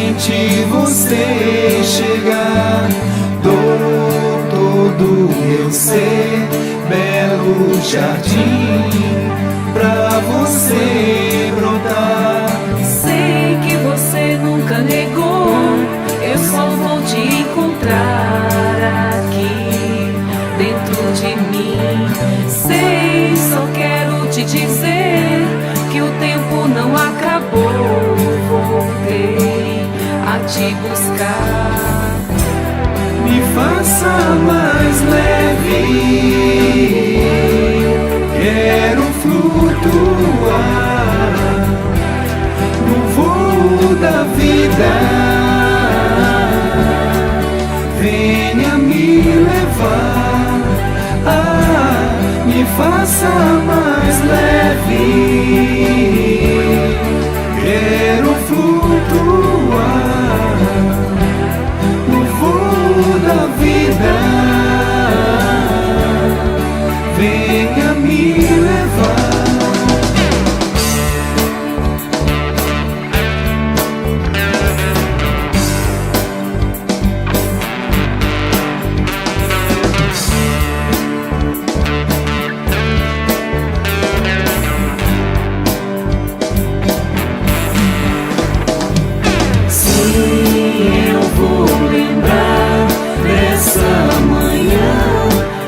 Sente você chegar, dou todo meu ser, belo jardim pra você brotar. Sei que você nunca negou, eu só vou te encontrar aqui dentro de mim. Sei, só quero te dizer que o tempo não acabou. Voltei a te buscar. Me faça mais leve, quero flutuar no voo da vida. Venha me levar, me faça mais leve, quero flutuar no voo da vida. Venha me levar.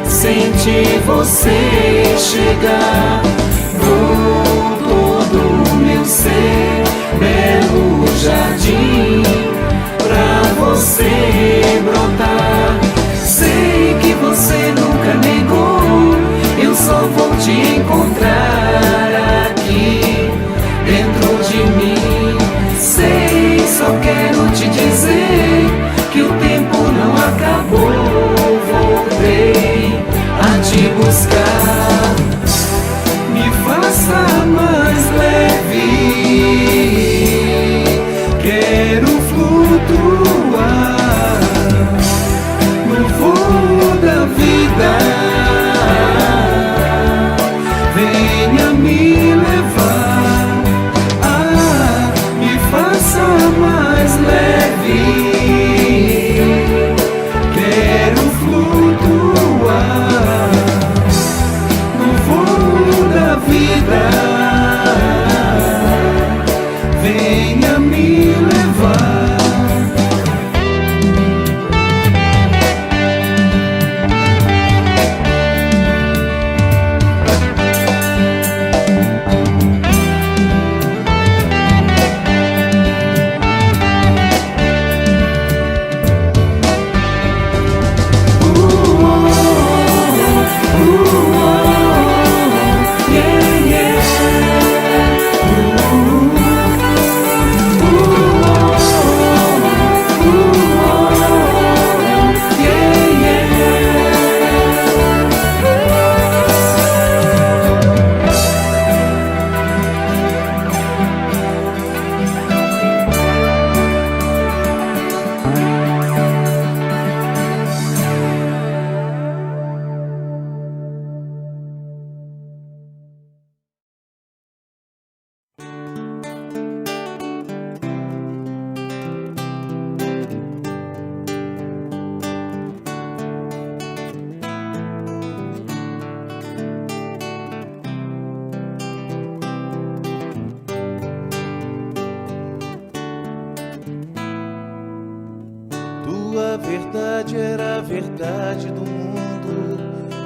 Sente você chegar, vou todo meu ser, belo jardim pra você brotar. Sei que você nunca negou, eu só vou te encontrar aqui dentro de mim. Sei, só quero te dizer que o tempo não acabou. Voltei a te buscar. Me faça mais leve, quero flutuar no voo da vida. Venha me levar, me faça mais leve, quero flutuar no voo da vida. Venha me levar. Tua verdade era a verdade do mundo,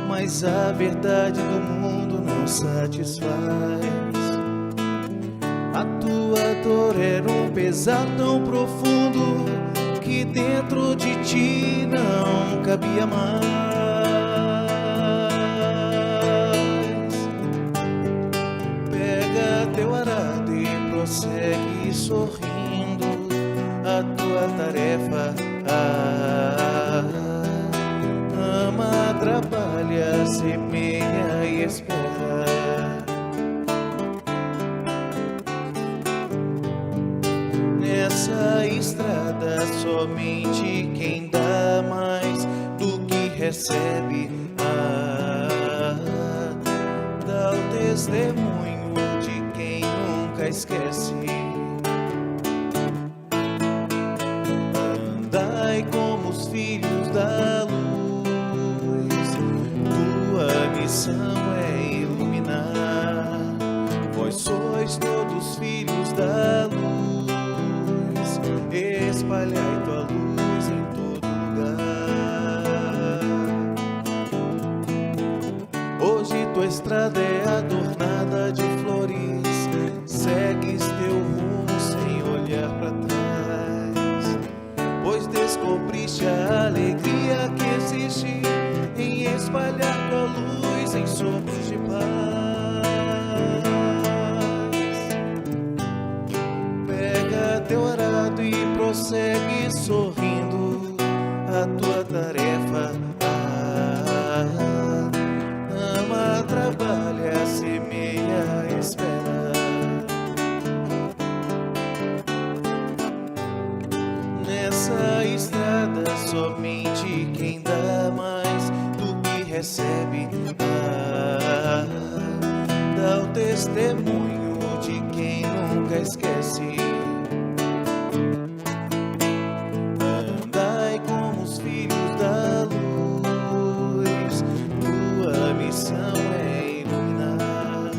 mas a verdade do mundo não satisfaz. A tua dor era um pesar tão profundo que dentro de ti não cabia mais. Pega teu arado e prossegue sorrindo a tua tarefa. Ama, trabalha, semeia e espera. Nessa estrada somente quem dá mais do que recebe dá o testemunho de quem nunca esquece. filhos da luz. Tua missão é iluminar. Vós sois todos filhos da luz. Espalhai tua luz em todo lugar. Hoje tua estrada é adornada de flores. Segues teu rumo sem olhar para trás, pois descobriste a alegria que existe em espalhar tua luz em sopros de paz. Pega teu arado e prossegue sorrindo a tua tarefa. Ama, trabalha, semeia, espera. Nessa estrada somente quem dá mais do que recebe dá o testemunho de quem nunca esquece. Andai como os filhos da luz. Tua missão é iluminar.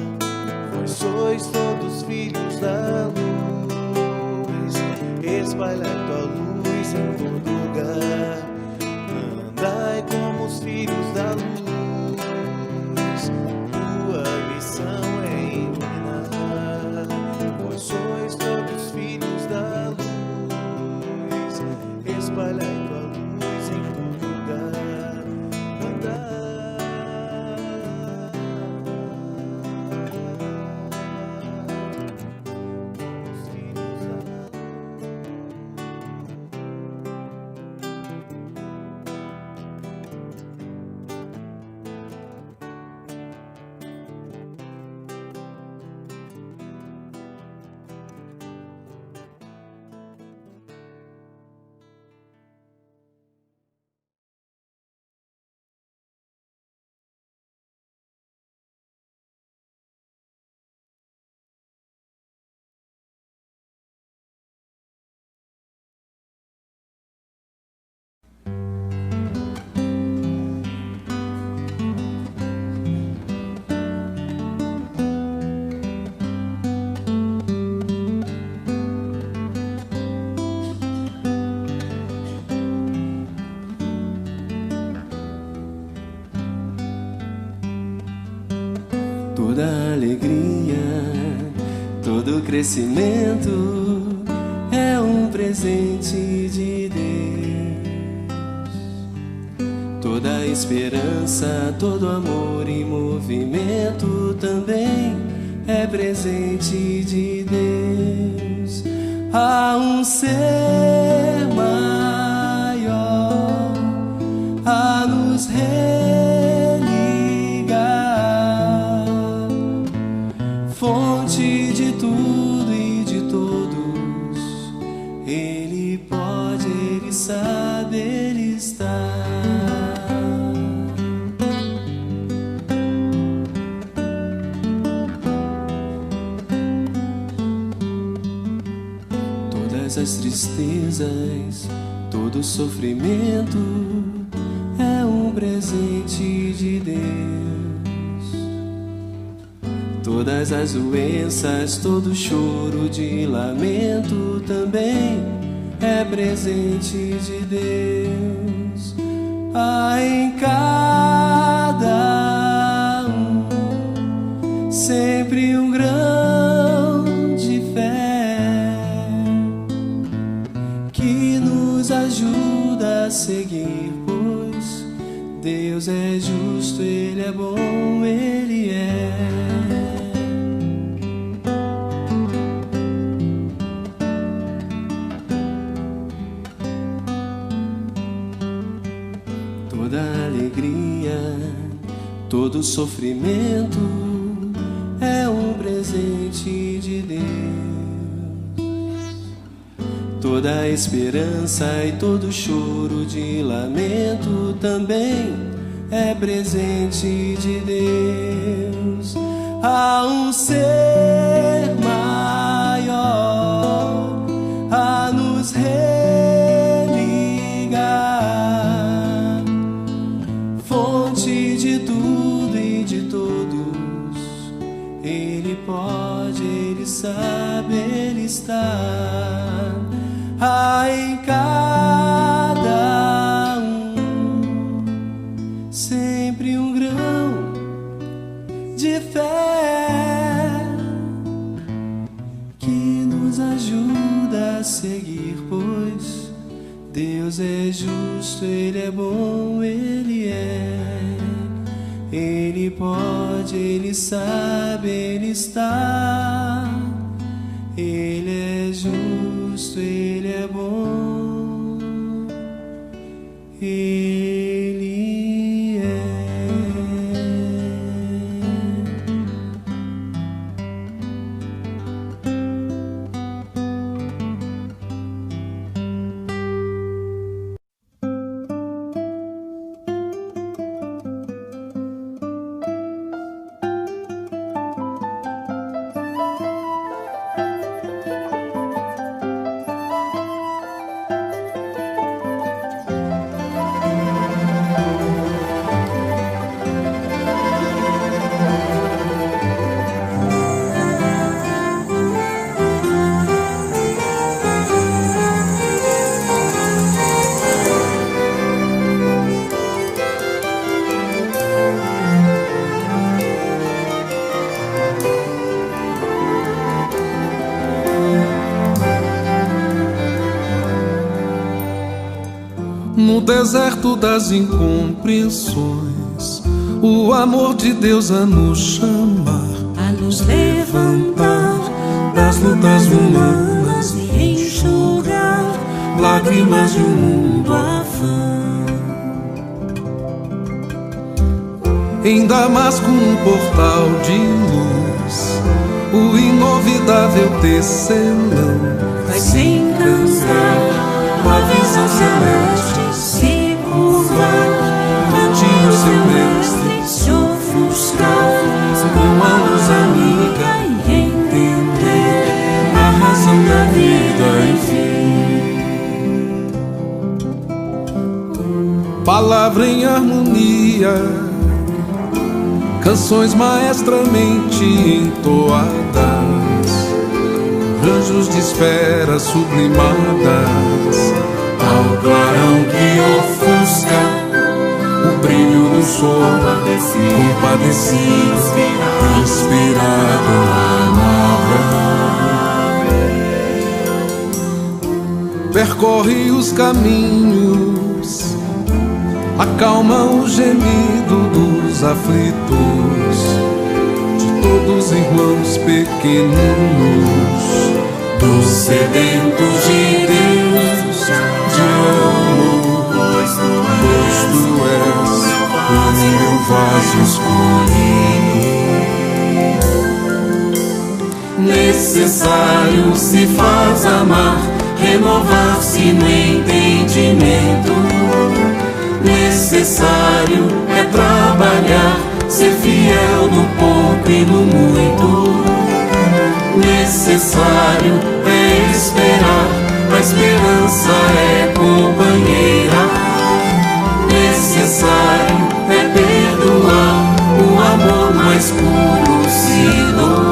Vós sois todos filhos da luz. Espalhai tua luz em todo lugar. Andai como os filhos da luz. Tua missão é iluminar. Vós sois todos filhos da luz. Espalhai tua luz em todo lugar. Andai como os filhos da luz. Toda alegria, todo crescimento é um presente de Deus. Toda esperança, todo amor e movimento também é presente de Deus. Há um ser maior a nos fonte de tudo e de todos. Ele pode, Ele sabe, Ele está. Todas as tristezas, todo sofrimento é um presente de Deus. Todas as doenças, todo choro de lamento também é presente de Deus. Há em cada um sempre um grão de fé que nos ajuda a seguir, pois Deus é justo, Ele é bom, Ele é. Toda alegria, todo sofrimento é um presente de Deus. Toda esperança e todo choro de lamento também é presente de Deus. Há um ser maior a nos religar, pode, Ele sabe, Ele está em cada um, sempre um grão de fé que nos ajuda a seguir, pois Deus é justo, Ele é bom, Ele é. Ele pode, Ele sabe, Ele está. Ele é justo, Ele é bom, Ele é. No deserto das incompreensões, o amor de Deus a nos chamar, a nos levantar das lutas humanas e enxugar lágrimas de um mundo afã. Em Damasco um portal de luz, o inovidável tecelão Vai se encantar, uma visão celeste, se curvar ante o seu mestre, se ofuscar com a luz amiga e entender a razão da vida, enfim. Palavra em harmonia, canções maestramente entoadas, anjos de esferas sublimadas, ao clarão que ofusca o brilho do sol, compadecido, inspirado, amável. Percorre os caminhos, acalma o gemido dos aflitos, de todos irmãos pequeninos, dos sedentos de Deus, de amor, pois tu és o meu vaso escolhido. Necessário se faz amar, renovar-se no entendimento. Necessário é trabalhar, ser fiel no pouco e no muito. Necessário é esperar, a esperança é companheira. Necessário é perdoar, o amor mais puro se doa.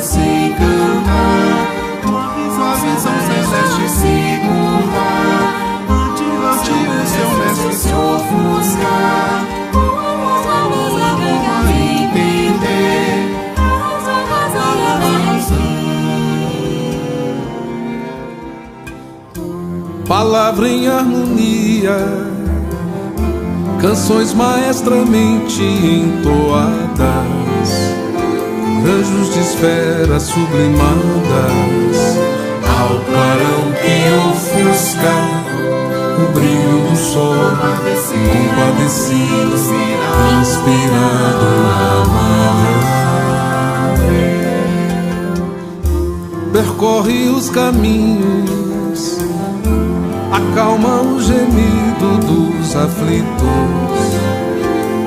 Se encantar, uma visão celeste se curvar, ante o seu mestre se ofuscar, a entender Palavra em harmonia, canções maestramente entoadas, anjos de esferas sublimadas, ao clarão que ofusca o brilho do sol, compadecido, inspirado, amável. Percorre os caminhos, acalma o gemido dos aflitos,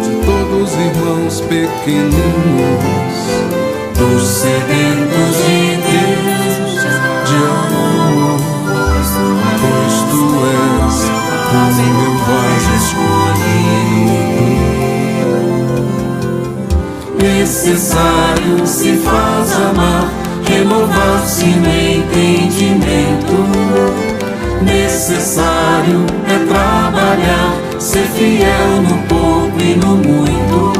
de todos os irmãos pequeninos, dos sedentos de Deus, de amor, pois tu és o meu vaso escolhido. necessário se faz amar, renovar-se no entendimento. Necessário é trabalhar, ser fiel no pouco e no muito.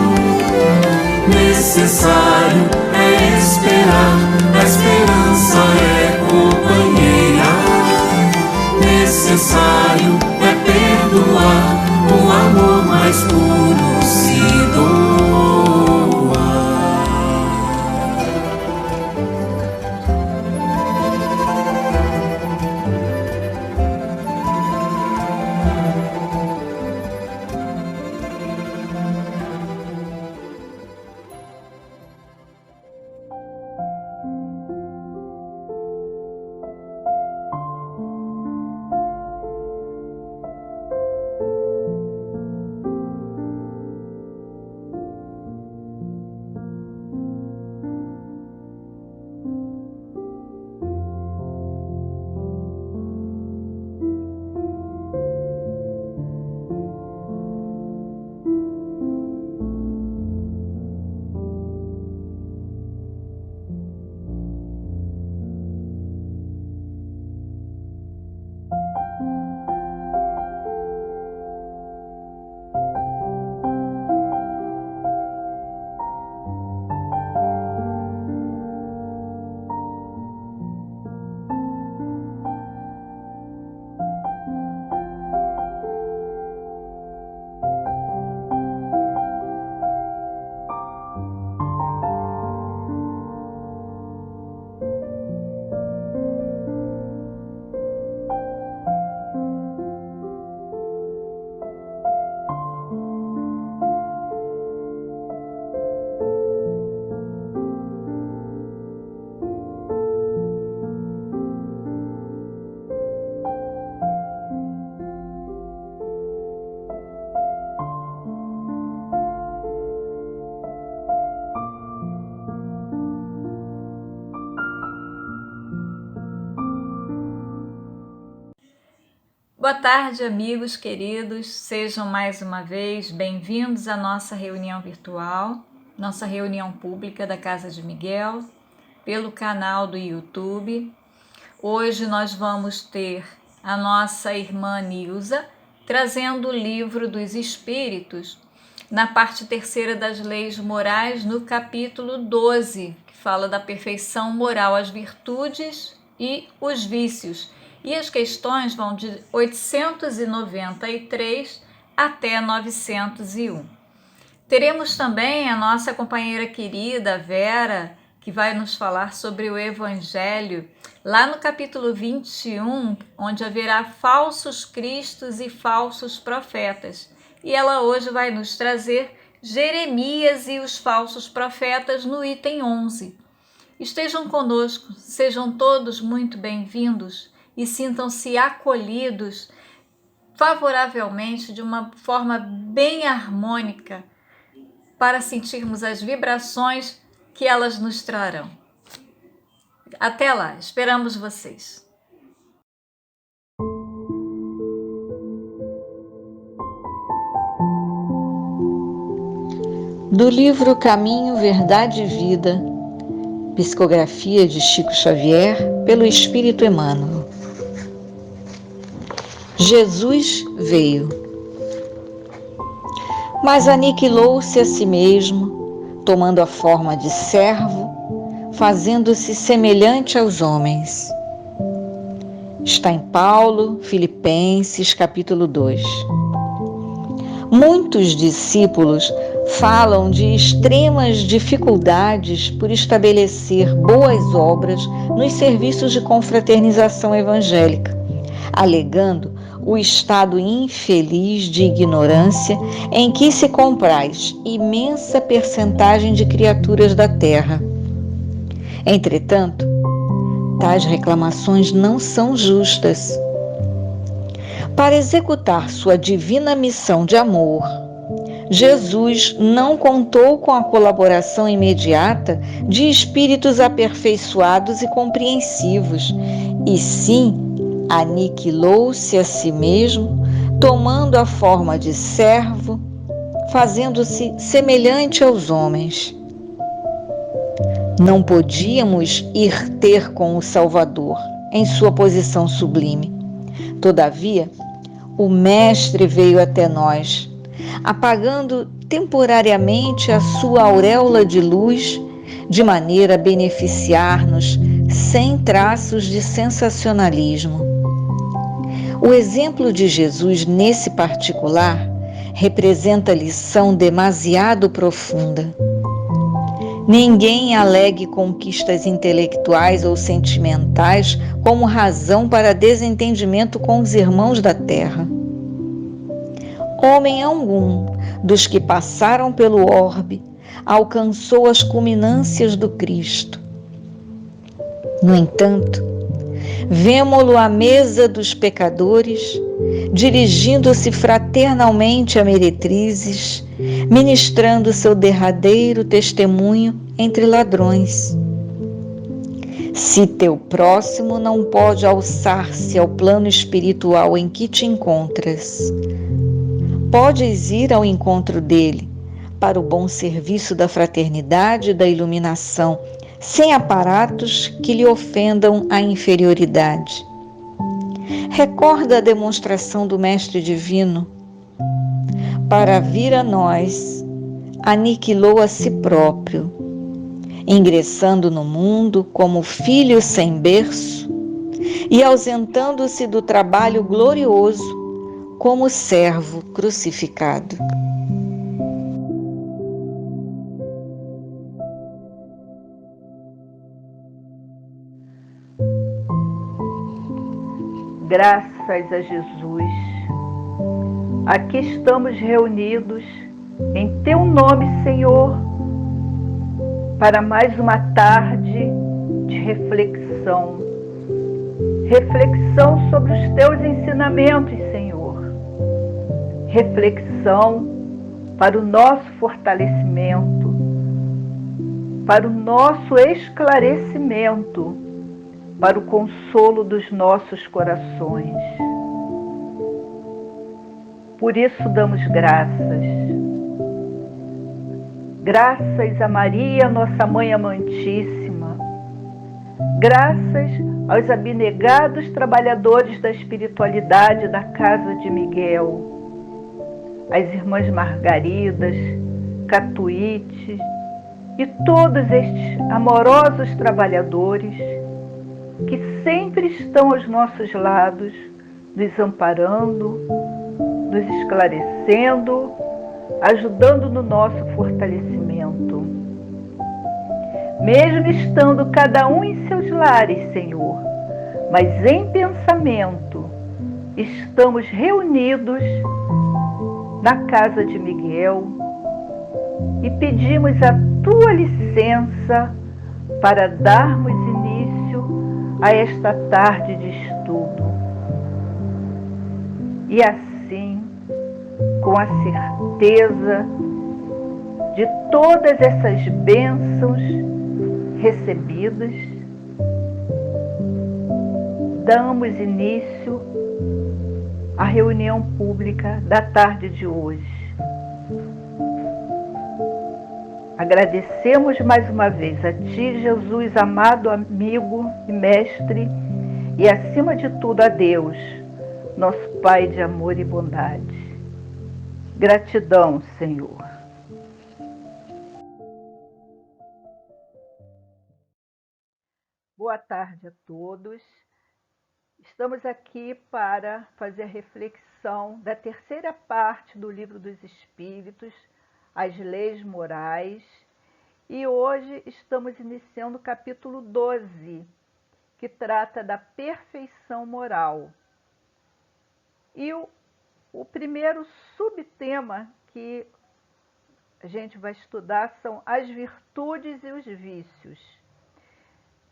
Necessário é esperar, a esperança é companheira. Necessário é perdoar, o amor mais puro se doa. Boa tarde, amigos queridos. Sejam mais uma vez bem-vindos à nossa reunião virtual, nossa reunião pública da Casa de Miguel, pelo canal do YouTube. Hoje nós vamos ter a nossa irmã Nilza trazendo o livro dos Espíritos, na parte terceira das leis morais, no capítulo 12, que fala da perfeição moral, as virtudes e os vícios. E as questões vão de 893 até 901. Teremos também a nossa companheira querida Vera, que vai nos falar sobre o Evangelho, lá no capítulo 21, onde haverá falsos cristos e falsos profetas. E ela hoje vai nos trazer Jeremias e os falsos profetas no item 11. Estejam conosco, sejam todos muito bem-vindos e sintam-se acolhidos favoravelmente de uma forma bem harmônica para sentirmos as vibrações que elas nos trarão. Até lá, esperamos vocês. Do livro Caminho, Verdade e Vida, psicografia de Chico Xavier, pelo Espírito Emmanuel. Jesus veio, mas aniquilou-se a si mesmo, tomando a forma de servo, fazendo-se semelhante aos homens. Está em Paulo, Filipenses, capítulo 2. Muitos discípulos falam de extremas dificuldades por estabelecer boas obras nos serviços de confraternização evangélica, alegando o estado infeliz de ignorância em que se compraz imensa percentagem de criaturas da terra. Entretanto, tais reclamações não são justas. Para executar sua divina missão de amor, Jesus não contou com a colaboração imediata de espíritos aperfeiçoados e compreensivos, e sim aniquilou-se a si mesmo, tomando a forma de servo, fazendo-se semelhante aos homens. Não podíamos ir ter com o Salvador em sua posição sublime. Todavia, o Mestre veio até nós, apagando temporariamente a sua auréola de luz, de maneira a beneficiar-nos sem traços de sensacionalismo. O exemplo de Jesus nesse particular representa lição demasiado profunda. Ninguém alegue conquistas intelectuais ou sentimentais como razão para desentendimento com os irmãos da terra. Homem algum dos que passaram pelo orbe alcançou as culminâncias do Cristo. No entanto, vemo-lo à mesa dos pecadores, dirigindo-se fraternalmente a meretrizes, ministrando seu derradeiro testemunho entre ladrões. Se teu próximo não pode alçar-se ao plano espiritual em que te encontras, podes ir ao encontro dele para o bom serviço da fraternidade e da iluminação, sem aparatos que lhe ofendam a inferioridade. Recorda a demonstração do Mestre Divino. Para vir a nós, aniquilou a si próprio, ingressando no mundo como filho sem berço e ausentando-se do trabalho glorioso como servo crucificado. Graças a Jesus, aqui estamos reunidos em Teu nome, Senhor, para mais uma tarde de reflexão. Reflexão sobre os Teus ensinamentos, Senhor. Reflexão para o nosso fortalecimento, para o nosso esclarecimento, para o consolo dos nossos corações. Por isso damos graças. Graças a Maria, nossa Mãe amantíssima. Graças aos abnegados trabalhadores da espiritualidade da Casa de Miguel, as irmãs Margaridas, Catuíte e todos estes amorosos trabalhadores que sempre estão aos nossos lados, nos amparando, nos esclarecendo, ajudando no nosso fortalecimento. Mesmo estando cada um em seus lares, Senhor, mas em pensamento, estamos reunidos na Casa de Miguel e pedimos a Tua licença para darmos início a esta tarde de estudo. E assim, com a certeza de todas essas bênçãos recebidas, damos início à reunião pública da tarde de hoje. Agradecemos mais uma vez a Ti, Jesus, amado amigo e mestre, e acima de tudo a Deus, nosso Pai de amor e bondade. Gratidão, Senhor. Boa tarde a todos. Estamos aqui para fazer a reflexão da terceira parte do Livro dos Espíritos, As Leis Morais, e hoje estamos iniciando o capítulo 12, que trata da perfeição moral. E o primeiro subtema que a gente vai estudar são as virtudes e os vícios.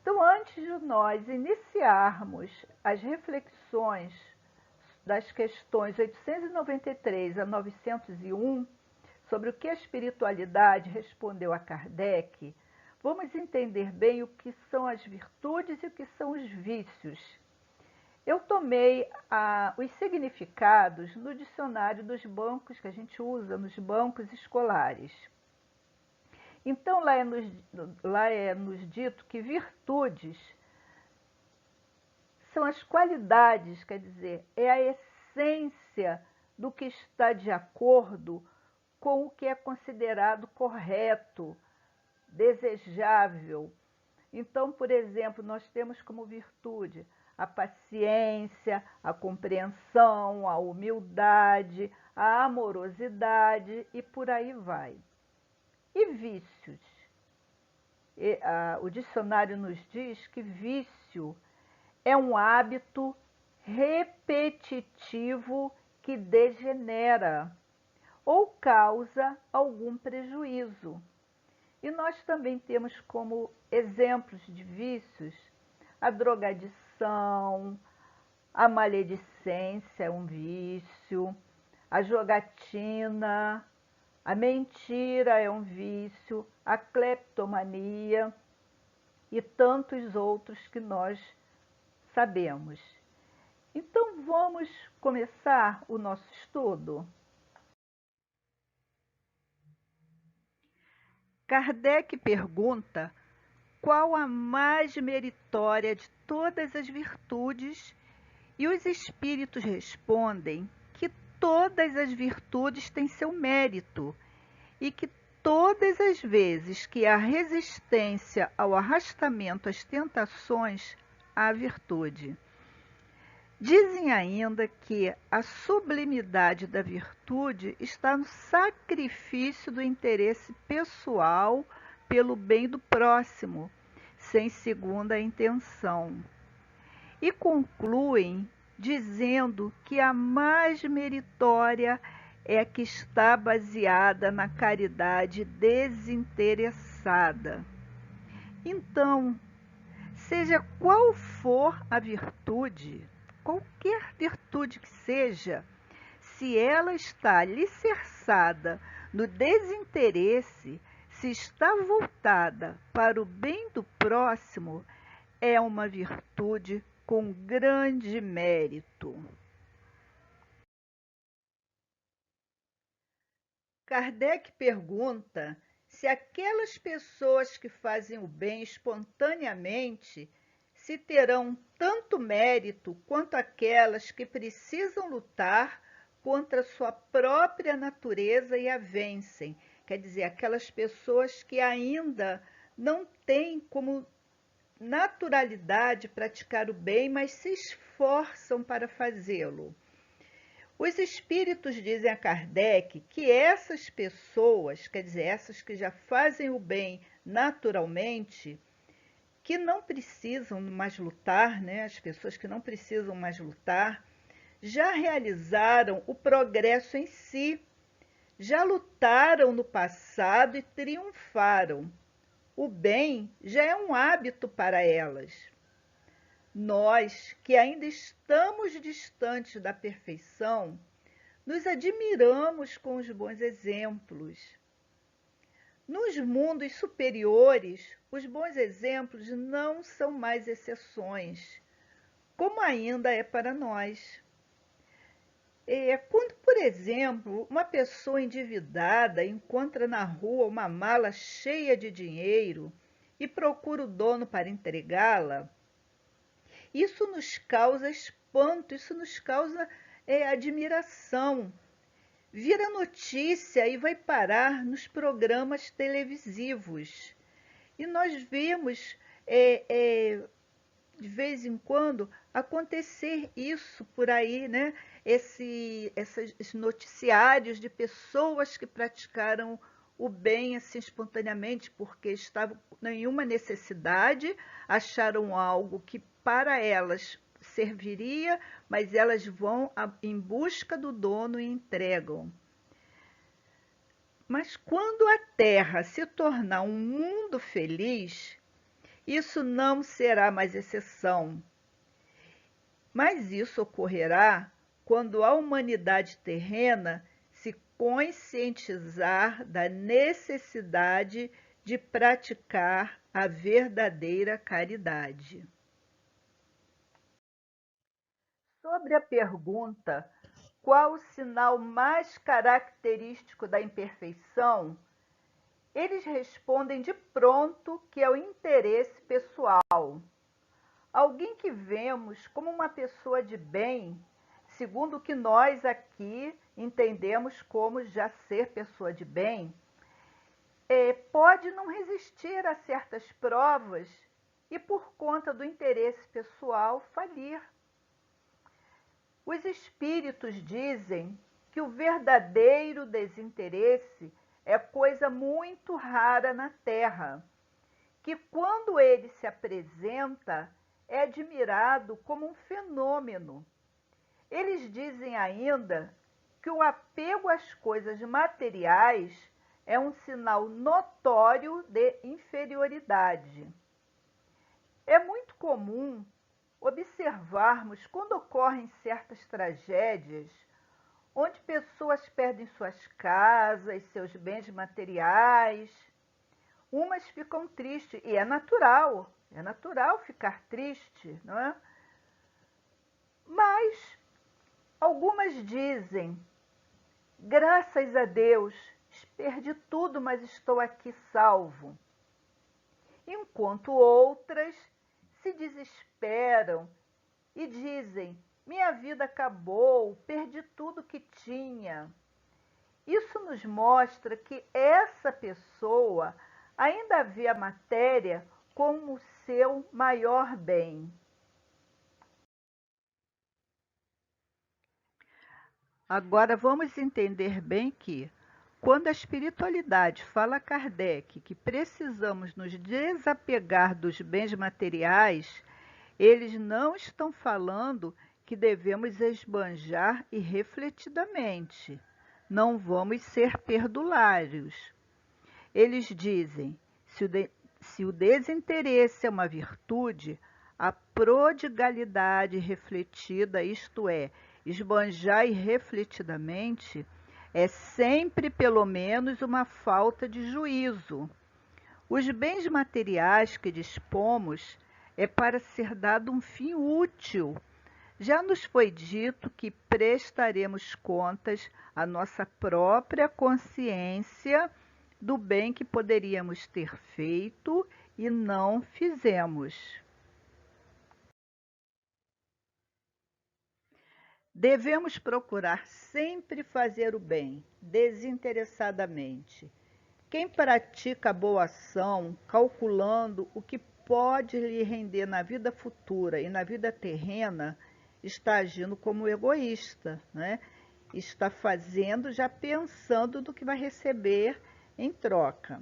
Então, antes de nós iniciarmos as reflexões das questões 893 a 901, sobre o que a espiritualidade respondeu a Kardec, vamos entender bem o que são as virtudes e o que são os vícios. Eu tomei os significados no dicionário dos bancos que a gente usa nos bancos escolares. Então, lá é nos dito que virtudes são as qualidades, quer dizer, é a essência do que está de acordo com o que é considerado correto, desejável. Então, por exemplo, nós temos como virtude a paciência, a compreensão, a humildade, a amorosidade e por aí vai. E vícios? O dicionário nos diz que vício é um hábito repetitivo que degenera ou causa algum prejuízo. E nós também temos como exemplos de vícios a drogadição, a maledicência é um vício, a jogatina, a mentira é um vício, a cleptomania e tantos outros que nós sabemos. Então, vamos começar o nosso estudo? Kardec pergunta qual a mais meritória de todas as virtudes e os espíritos respondem que todas as virtudes têm seu mérito e que todas as vezes que há resistência ao arrastamento às tentações, há virtude. Dizem ainda que a sublimidade da virtude está no sacrifício do interesse pessoal pelo bem do próximo, sem segunda intenção. E concluem dizendo que a mais meritória é a que está baseada na caridade desinteressada. Então, seja qual for a virtude, qualquer virtude que seja, se ela está alicerçada no desinteresse, se está voltada para o bem do próximo, é uma virtude com grande mérito. Kardec pergunta se aquelas pessoas que fazem o bem espontaneamente se terão tanto mérito quanto aquelas que precisam lutar contra sua própria natureza e a vencem. Quer dizer, aquelas pessoas que ainda não têm como naturalidade praticar o bem, mas se esforçam para fazê-lo. Os espíritos dizem a Kardec que essas pessoas, quer dizer, essas que já fazem o bem naturalmente, que não precisam mais lutar, né? As pessoas que não precisam mais lutar, já realizaram o progresso em si, já lutaram no passado e triunfaram. O bem já é um hábito para elas. Nós, que ainda estamos distantes da perfeição, nos admiramos com os bons exemplos. Nos mundos superiores, os bons exemplos não são mais exceções, como ainda é para nós. Quando, por exemplo, uma pessoa endividada encontra na rua uma mala cheia de dinheiro e procura o dono para entregá-la, isso nos causa espanto, isso nos causa admiração. Vira notícia e vai parar nos programas televisivos. E nós vemos, de vez em quando, acontecer isso por aí, né? Esses noticiários de pessoas que praticaram o bem assim espontaneamente, porque estavam com nenhuma necessidade, acharam algo que para elas serviria, mas elas vão em busca do dono e entregam. Mas quando a Terra se tornar um mundo feliz, isso não será mais exceção. Mas isso ocorrerá quando a humanidade terrena se conscientizar da necessidade de praticar a verdadeira caridade. Sobre a pergunta: qual o sinal mais característico da imperfeição? Eles respondem de pronto que é o interesse pessoal. Alguém que vemos como uma pessoa de bem, segundo o que nós aqui entendemos como já ser pessoa de bem, pode não resistir a certas provas e, por conta do interesse pessoal, falir. Os espíritos dizem que o verdadeiro desinteresse é coisa muito rara na Terra, que quando ele se apresenta, é admirado como um fenômeno. Eles dizem ainda que o apego às coisas materiais é um sinal notório de inferioridade. É muito comum observarmos quando ocorrem certas tragédias, onde pessoas perdem suas casas, seus bens materiais. Umas ficam tristes, e é natural ficar triste, não é? Mas algumas dizem: graças a Deus, perdi tudo, mas estou aqui salvo. Enquanto outras se desesperam e dizem: minha vida acabou, perdi tudo que tinha. Isso nos mostra que essa pessoa ainda vê a matéria como seu maior bem. Agora vamos entender bem que, quando a espiritualidade fala a Kardec que precisamos nos desapegar dos bens materiais, eles não estão falando que devemos esbanjar irrefletidamente. Não vamos ser perdulários. Eles dizem: se o desinteresse é uma virtude, a prodigalidade refletida, isto é, esbanjar irrefletidamente, é sempre pelo menos uma falta de juízo. Os bens materiais que dispomos é para ser dado um fim útil. Já nos foi dito que prestaremos contas à nossa própria consciência do bem que poderíamos ter feito e não fizemos. Devemos procurar sempre fazer o bem, desinteressadamente. Quem pratica a boa ação, calculando o que pode lhe render na vida futura e na vida terrena, está agindo como egoísta, né? Está fazendo já pensando no que vai receber em troca.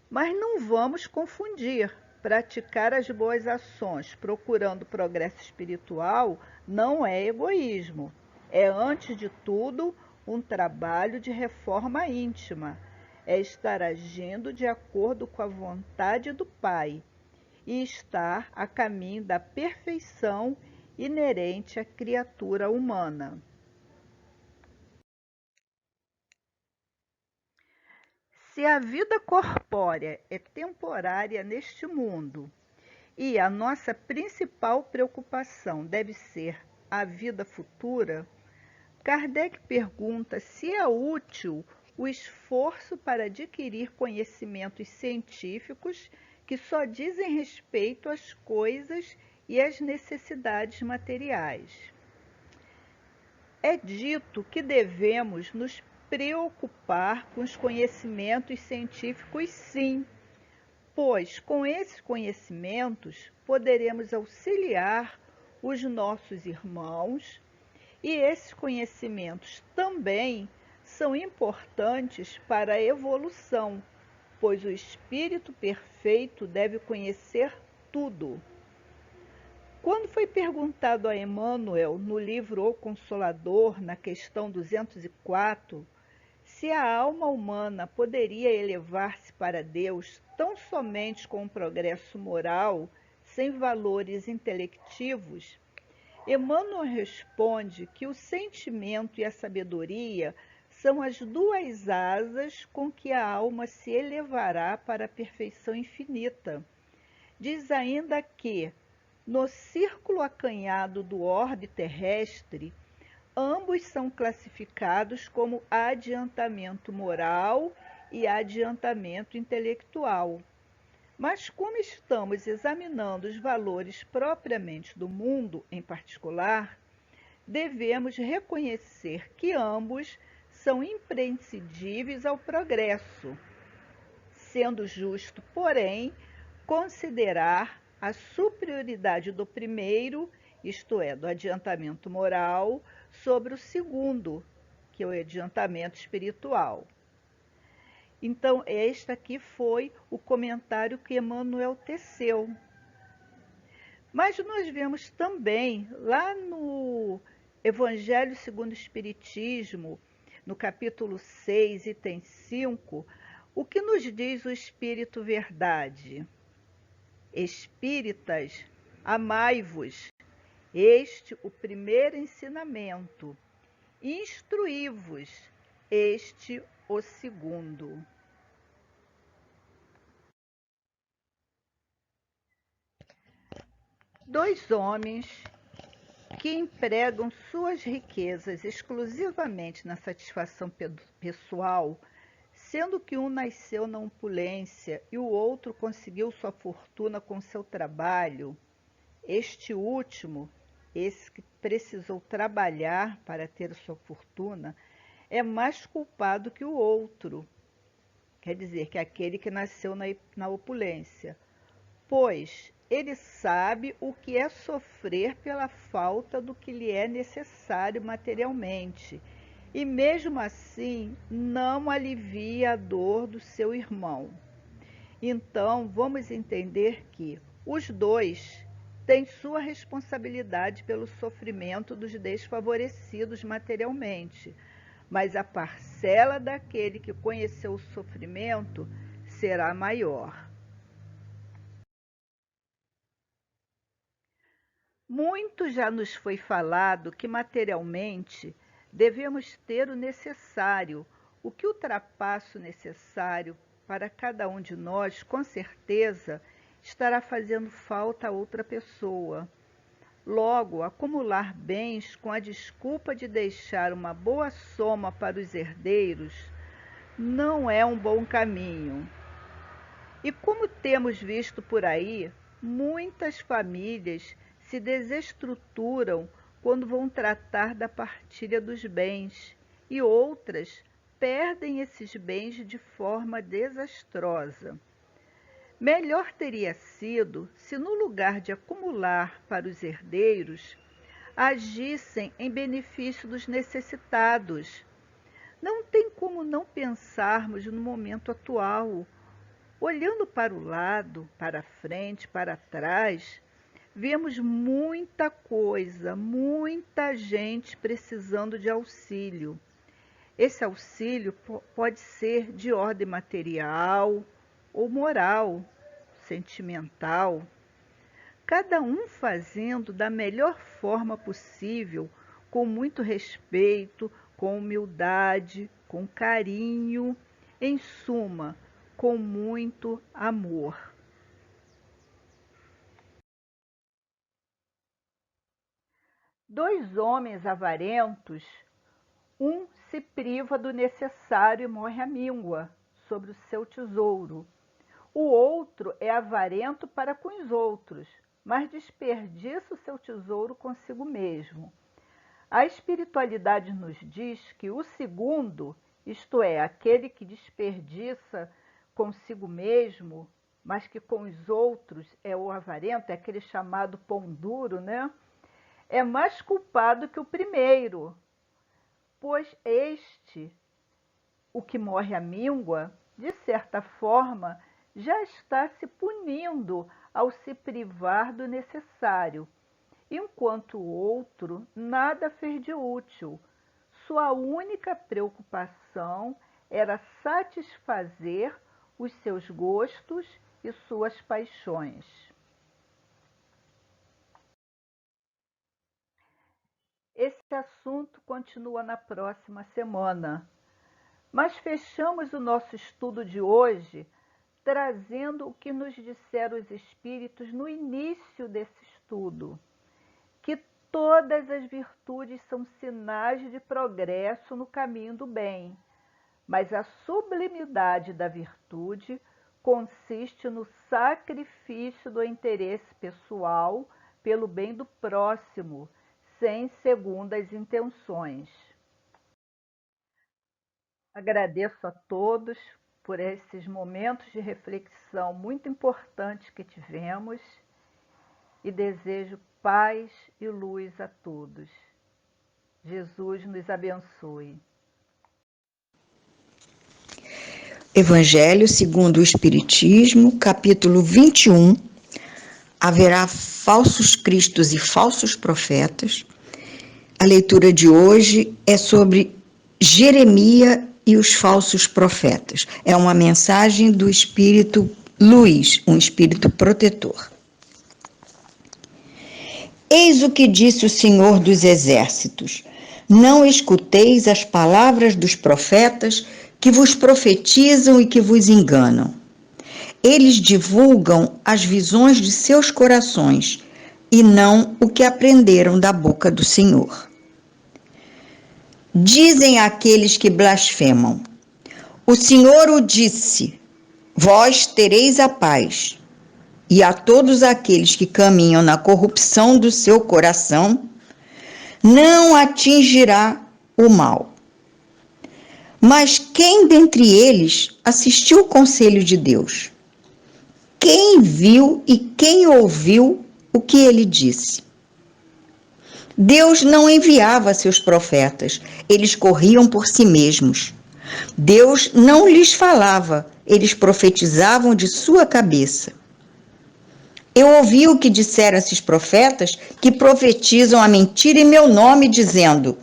Mas não vamos confundir. Praticar as boas ações procurando progresso espiritual não é egoísmo. É, antes de tudo, um trabalho de reforma íntima. É estar agindo de acordo com a vontade do Pai e estar a caminho da perfeição inerente à criatura humana. Se a vida corpórea é temporária neste mundo e a nossa principal preocupação deve ser a vida futura, Kardec pergunta se é útil o esforço para adquirir conhecimentos científicos que só dizem respeito às coisas e às necessidades materiais. É dito que devemos nos preocupar com os conhecimentos científicos, sim, pois com esses conhecimentos poderemos auxiliar os nossos irmãos e esses conhecimentos também são importantes para a evolução, pois o espírito perfeito deve conhecer tudo. Quando foi perguntado a Emmanuel, no livro O Consolador, na questão 204, se a alma humana poderia elevar-se para Deus tão somente com um progresso moral, sem valores intelectivos, Emmanuel responde que o sentimento e a sabedoria são as duas asas com que a alma se elevará para a perfeição infinita. Diz ainda que, no círculo acanhado do orbe terrestre, ambos são classificados como adiantamento moral e adiantamento intelectual. Mas como estamos examinando os valores propriamente do mundo em particular, devemos reconhecer que ambos são imprescindíveis ao progresso, sendo justo, porém, considerar a superioridade do primeiro, isto é, do adiantamento moral, sobre o segundo, que é o adiantamento espiritual. Então, este aqui foi o comentário que Emmanuel teceu. Mas nós vemos também, lá no Evangelho segundo o Espiritismo, no capítulo 6, item 5, o que nos diz o Espírito Verdade? Espíritas, amai-vos, este o primeiro ensinamento, instruí-vos, este o segundo. Dois homens que empregam suas riquezas exclusivamente na satisfação pessoal, sendo que um nasceu na opulência e o outro conseguiu sua fortuna com seu trabalho, este último, esse que precisou trabalhar para ter sua fortuna, é mais culpado que o outro, quer dizer, que aquele que nasceu na opulência, pois ele sabe o que é sofrer pela falta do que lhe é necessário materialmente, e mesmo assim não alivia a dor do seu irmão. Então, vamos entender que os dois têm sua responsabilidade pelo sofrimento dos desfavorecidos materialmente, mas a parcela daquele que conheceu o sofrimento será maior. Muito já nos foi falado que materialmente devemos ter o necessário, o que ultrapassa o necessário para cada um de nós, com certeza, estará fazendo falta a outra pessoa. Logo, acumular bens com a desculpa de deixar uma boa soma para os herdeiros não é um bom caminho. E como temos visto por aí, muitas famílias se desestruturam quando vão tratar da partilha dos bens, e outras perdem esses bens de forma desastrosa. Melhor teria sido se, no lugar de acumular para os herdeiros, agissem em benefício dos necessitados. Não tem como não pensarmos no momento atual. Olhando para o lado, para a frente, para trás, vemos muita coisa, muita gente precisando de auxílio. Esse auxílio pode ser de ordem material ou moral, sentimental. Cada um fazendo da melhor forma possível, com muito respeito, com humildade, com carinho, em suma, com muito amor. Dois homens avarentos, um se priva do necessário e morre à míngua sobre o seu tesouro. O outro é avarento para com os outros, mas desperdiça o seu tesouro consigo mesmo. A espiritualidade nos diz que o segundo, isto é, aquele que desperdiça consigo mesmo, mas que com os outros é o avarento, é aquele chamado pão duro, né? É mais culpado que o primeiro, pois este, o que morre à míngua, de certa forma, já está se punindo ao se privar do necessário, enquanto o outro nada fez de útil. Sua única preocupação era satisfazer os seus gostos e suas paixões. esse assunto continua na próxima semana. Mas fechamos o nosso estudo de hoje trazendo o que nos disseram os espíritos no início desse estudo, que todas as virtudes são sinais de progresso no caminho do bem, mas a sublimidade da virtude consiste no sacrifício do interesse pessoal pelo bem do próximo, sem segundas intenções. Agradeço a todos por esses momentos de reflexão muito importantes que tivemos e desejo paz e luz a todos. Jesus nos abençoe. Evangelho segundo o Espiritismo, capítulo 21. Haverá falsos cristos e falsos profetas. A leitura de hoje é sobre Jeremias e os falsos profetas. É uma mensagem do Espírito Luís, um espírito protetor. Eis o que disse o Senhor dos Exércitos: não escuteis as palavras dos profetas que vos profetizam e que vos enganam. Eles divulgam as visões de seus corações e não o que aprenderam da boca do Senhor. Dizem àqueles que blasfemam: o Senhor o disse, vós tereis a paz. E a todos aqueles que caminham na corrupção do seu coração, não atingirá o mal. Mas quem dentre eles assistiu o conselho de Deus? Quem viu e quem ouviu o que ele disse? Deus não enviava seus profetas, eles corriam por si mesmos. Deus não lhes falava, eles profetizavam de sua cabeça. Eu ouvi o que disseram esses profetas que profetizam a mentira em meu nome, dizendo: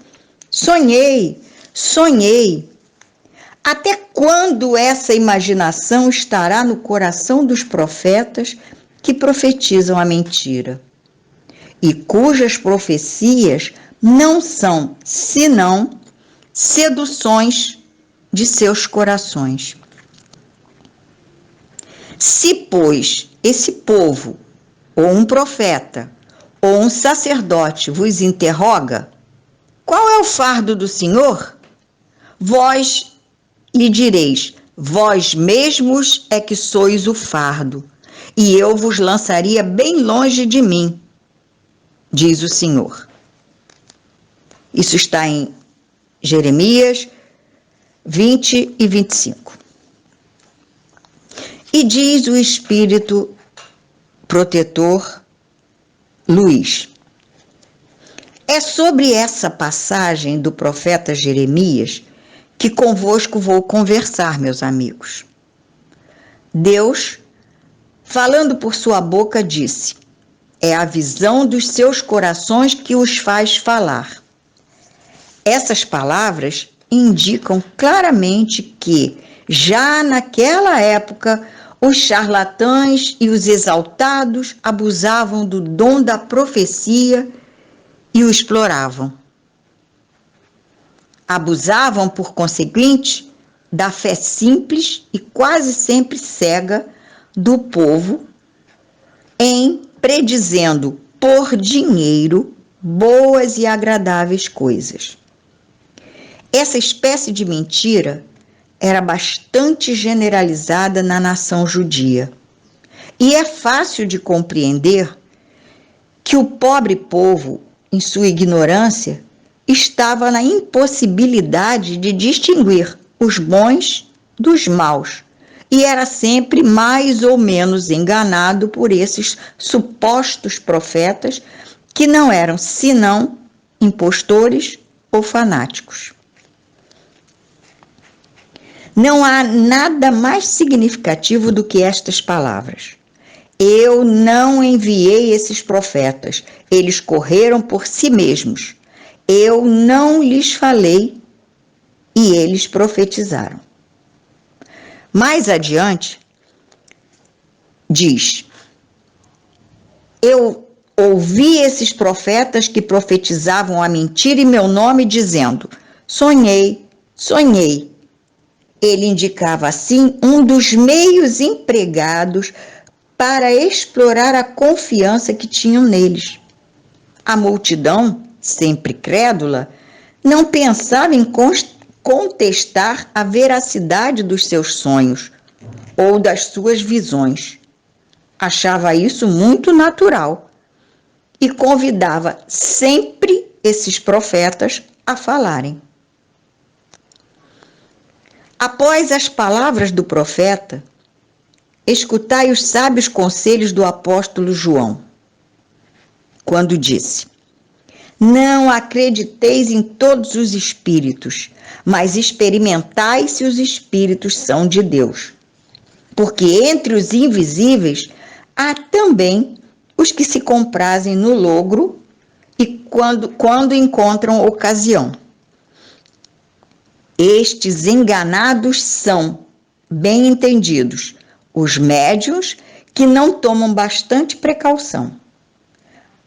sonhei, sonhei. Até quando essa imaginação estará no coração dos profetas que profetizam a mentira, e cujas profecias não são senão seduções de seus corações? Se, pois, esse povo, ou um profeta, ou um sacerdote vos interroga: qual é o fardo do Senhor? Vós lhe direis: vós mesmos é que sois o fardo, e eu vos lançaria bem longe de mim, diz o Senhor. Isso está em Jeremias 20 e 25. E diz o Espírito protetor Luís: é sobre essa passagem do profeta Jeremias que convosco vou conversar, meus amigos. Deus, falando por sua boca, disse: é a visão dos seus corações que os faz falar. Essas palavras indicam claramente que, já naquela época, os charlatães e os exaltados abusavam do dom da profecia e o exploravam. Abusavam, por conseguinte, da fé simples e quase sempre cega do povo, em predizendo por dinheiro boas e agradáveis coisas. Essa espécie de mentira era bastante generalizada na nação judia. E é fácil de compreender que o pobre povo, em sua ignorância, estava na impossibilidade de distinguir os bons dos maus e era sempre mais ou menos enganado por esses supostos profetas que não eram senão impostores ou fanáticos. Não há nada mais significativo do que estas palavras. Eu não enviei esses profetas, eles correram por si mesmos. Eu não lhes falei e eles profetizaram. Mais adiante, diz: eu ouvi esses profetas que profetizavam a mentira em meu nome, dizendo: sonhei, sonhei. Ele indicava assim um dos meios empregados para explorar a confiança que tinham neles. A multidão, sempre crédula, não pensava em contestar a veracidade dos seus sonhos ou das suas visões. Achava isso muito natural e convidava sempre esses profetas a falarem. Após as palavras do profeta, escutai os sábios conselhos do apóstolo João, quando disse: não acrediteis em todos os espíritos, mas experimentai se os espíritos são de Deus. Porque entre os invisíveis há também os que se comprazem no logro e quando encontram ocasião. Estes enganados são, bem entendidos, os médiuns que não tomam bastante precaução.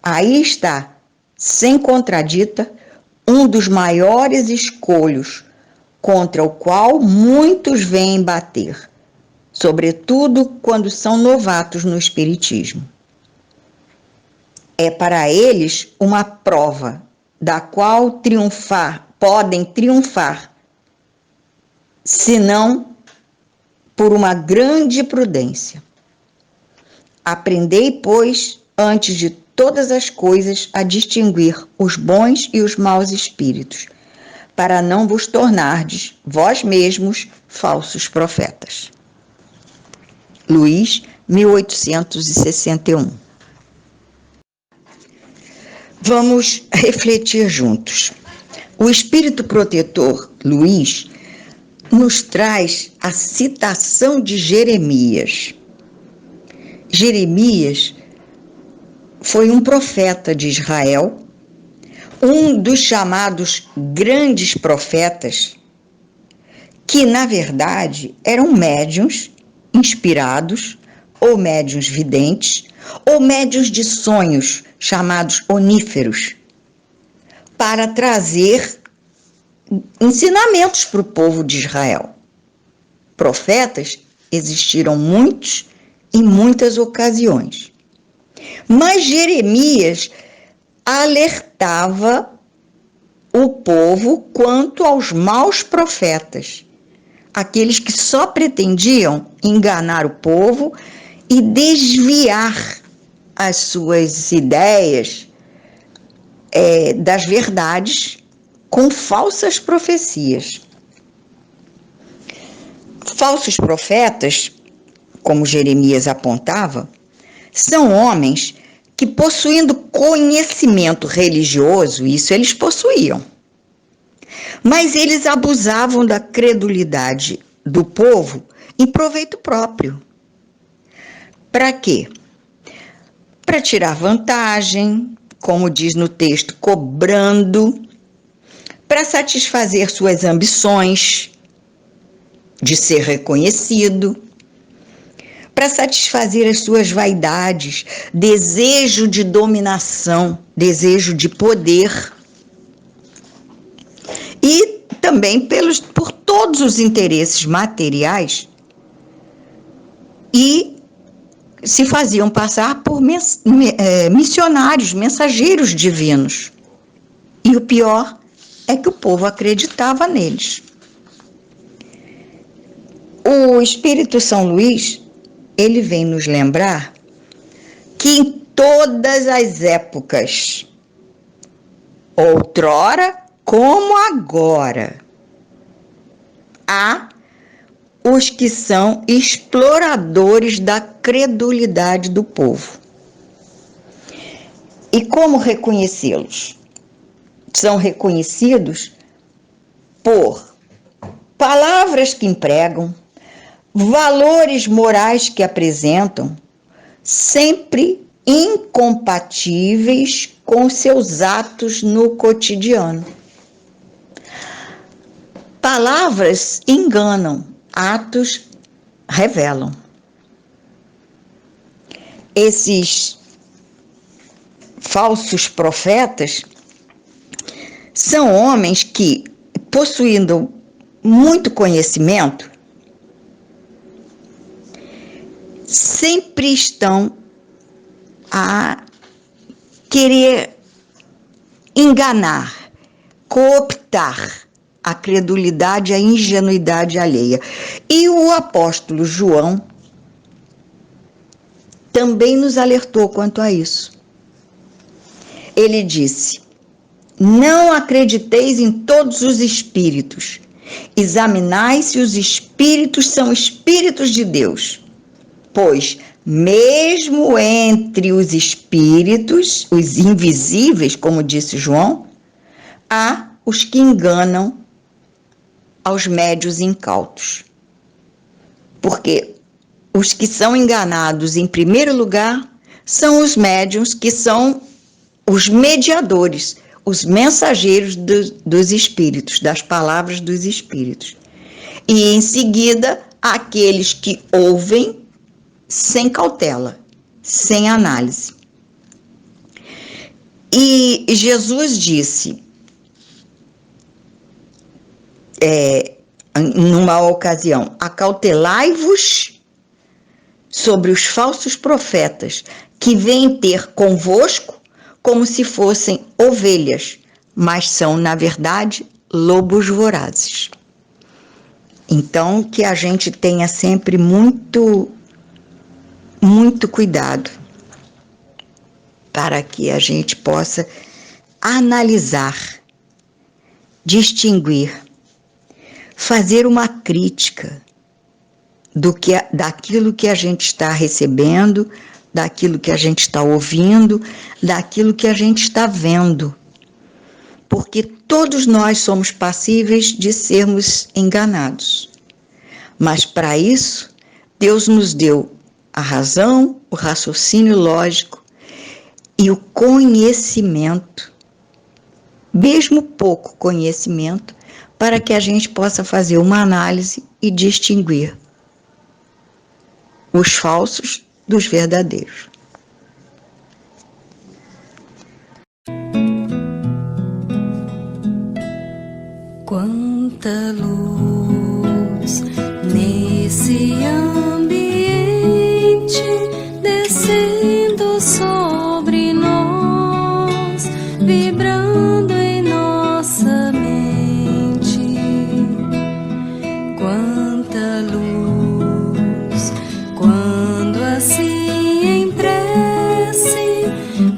Aí está, sem contradita, um dos maiores escolhos contra o qual muitos vêm bater, sobretudo quando são novatos no espiritismo. É para eles uma prova da qual podem triunfar, senão por uma grande prudência. Aprendei, pois, antes de todas as coisas, a distinguir os bons e os maus espíritos, para não vos tornardes, vós mesmos, falsos profetas. Luís, 1861. Vamos refletir juntos. O espírito protetor, Luís, nos traz a citação de Jeremias. Jeremias foi um profeta de Israel, um dos chamados grandes profetas, que, na verdade, eram médiuns inspirados, ou médiuns videntes, ou médiuns de sonhos, chamados oníferos, para trazer ensinamentos para o povo de Israel. Profetas existiram muitos em muitas ocasiões. Mas Jeremias alertava o povo quanto aos maus profetas, aqueles que só pretendiam enganar o povo e desviar as suas ideias das verdades com falsas profecias. Falsos profetas, como Jeremias apontava, são homens que, possuindo conhecimento religioso, isso eles possuíam, mas eles abusavam da credulidade do povo em proveito próprio. Para quê? Para tirar vantagem, como diz no texto, cobrando, para satisfazer suas ambições de ser reconhecido, para satisfazer as suas vaidades, desejo de dominação, desejo de poder, e também por todos os interesses materiais, e se faziam passar por missionários, mensageiros divinos. E o pior é que o povo acreditava neles. O Espírito São Luís, ele vem nos lembrar que em todas as épocas, outrora como agora, há os que são exploradores da credulidade do povo. E como reconhecê-los? São reconhecidos por palavras que empregam, valores morais que apresentam, sempre incompatíveis com seus atos no cotidiano. Palavras enganam, atos revelam. Esses falsos profetas são homens que, possuindo muito conhecimento, sempre estão a querer enganar, cooptar a credulidade e a ingenuidade alheia. E o apóstolo João também nos alertou quanto a isso. Ele disse: não acrediteis em todos os espíritos, examinai se os espíritos são espíritos de Deus, pois mesmo entre os espíritos, os invisíveis, como disse João, há os que enganam aos médios incautos. Porque os que são enganados, em primeiro lugar, são os médiuns, que são os mediadores, os mensageiros dos espíritos, das palavras dos espíritos. E, em seguida, aqueles que ouvem sem cautela, sem análise. E Jesus disse, numa ocasião: acautelai-vos sobre os falsos profetas, que vêm ter convosco como se fossem ovelhas, mas são, na verdade, lobos vorazes. Então, que a gente tenha sempre muito cuidado, para que a gente possa analisar, distinguir, fazer uma crítica daquilo que a gente está recebendo, daquilo que a gente está ouvindo, daquilo que a gente está vendo. Porque todos nós somos passíveis de sermos enganados. Mas para isso, Deus nos deu a razão, o raciocínio lógico e o conhecimento, mesmo pouco conhecimento, para que a gente possa fazer uma análise e distinguir os falsos dos verdadeiros. Quanta luz nesse ambiente, descendo sobre nós, vibrando em nossa mente. Quanta luz, quando assim em prece,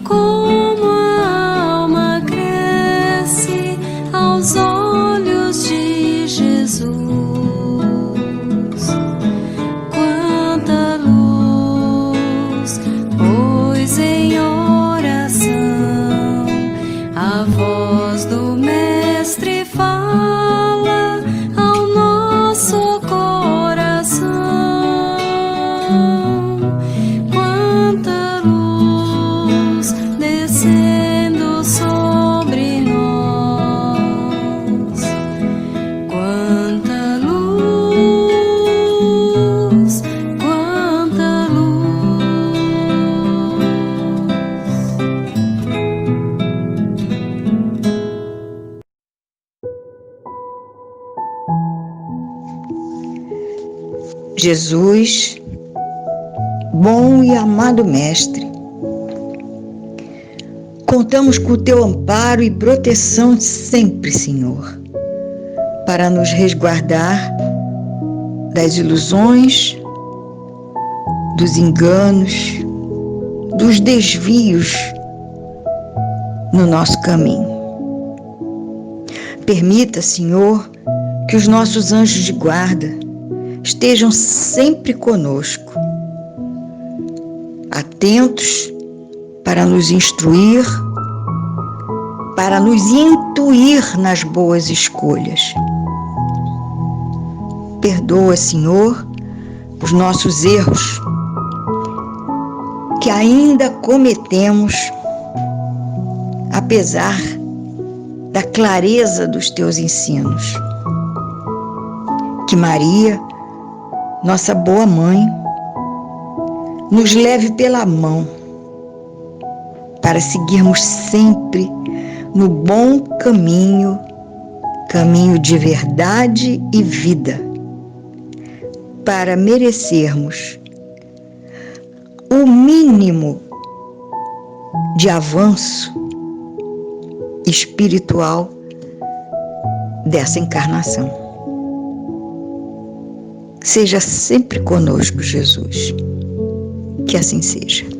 como a alma cresce aos olhos de Jesus. Quanta luz, pois em oração a voz do Mestre fala ao nosso coração. Quanta luz descendo sobre nós. Quanta luz, quanta luz. Jesus, bom e amado Mestre, contamos com o teu amparo e proteção sempre, Senhor, para nos resguardar das ilusões, dos enganos, dos desvios no nosso caminho. Permita, Senhor, que os nossos anjos de guarda estejam sempre conosco, atentos para nos instruir, para nos intuir nas boas escolhas. Perdoa, Senhor, os nossos erros que ainda cometemos, apesar da clareza dos teus ensinos. Que Maria, nossa boa mãe, nos leve pela mão para seguirmos sempre no bom caminho, caminho de verdade e vida, para merecermos o mínimo de avanço espiritual dessa encarnação. Seja sempre conosco, Jesus. Que assim seja.